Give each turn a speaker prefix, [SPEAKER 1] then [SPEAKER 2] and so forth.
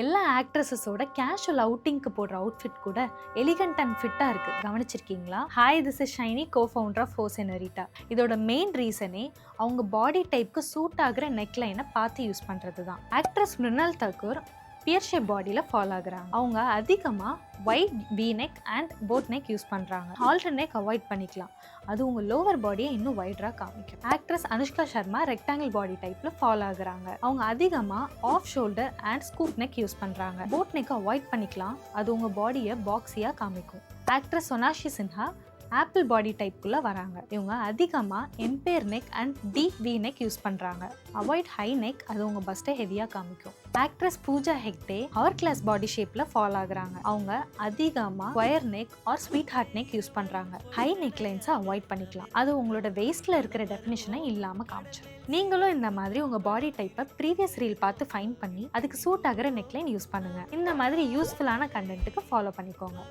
[SPEAKER 1] எல்லா ஆக்ட்ரஸஸோட கேஷுவல் அவுட்டிங்க்கு போடுற அவுட்ஃபிட் கூட எலிகண்ட் அண்ட் ஃபிட்டா இருக்கு. கவனிச்சிருக்கீங்களா? Hi, this is Shiny, cofounder of Force Senorita. இதோட மெயின் ரீசனே அவங்க பாடி டைப்க்கு சூட் ஆகுற நெக்லைனை பார்த்து யூஸ் பண்றது தான். Actress Mrunal Thakur pear shape பாடியில ஃபாலோ ஆகுறாங்க. அவங்க அதிகமா wide V neck and boat neck use பண்றாங்க. ஹால்டர் நெக் அவாய்ட் பண்ணிக்கலாம், அது உங்க லோவர் பாடியை இன்னும் வைடரா காமிக்கும். Actress Anushka Sharma rectangle body டைப்ல ஃபாலோ ஆகுறாங்க. அவங்க அதிகமா off shoulder and scoop neck use பண்றாங்க. போட் நெக் அவாய்ட் பண்ணிக்கலாம், அது உங்க பாடியை பாக்ஸியா காமிக்கும். Actress Sonakshi Sinha apple body டைப்புக்குள்ள வராங்க. இவங்க அதிகமா empire neck and deep V neck use பண்றாங்க. அவாய்ட் ஹை நெக், அது உங்க பஸ்ட்டை ஹெவியா காமிக்கும். Actress Pooja Hegde hourglass body ஷேப்ல ஃபாலோ ஆகுறாங்க. அவங்க அதிகமா square neck or sweetheart neck use பண்றாங்க. ஹை நெக் லைன்ஸை அவாய்ட் பண்ணிக்கலாம், அது உங்களோட வெயிஸ்ட்ல இருக்கிற டெஃபினிஷனை இல்லாம காமிச்சிடும். நீங்களும் இந்த மாதிரி உங்க பாடி டைப்பை ப்ரீவியஸ் ரீல் பார்த்து ஃபைண்ட் பண்ணி அதுக்கு சூட் ஆகிற நெக்லைன் யூஸ் பண்ணுங்க. இந்த மாதிரி யூஸ்ஃபுல்லான கண்டென்ட்டுக்கு ஃபாலோ பண்ணிக்கோங்க.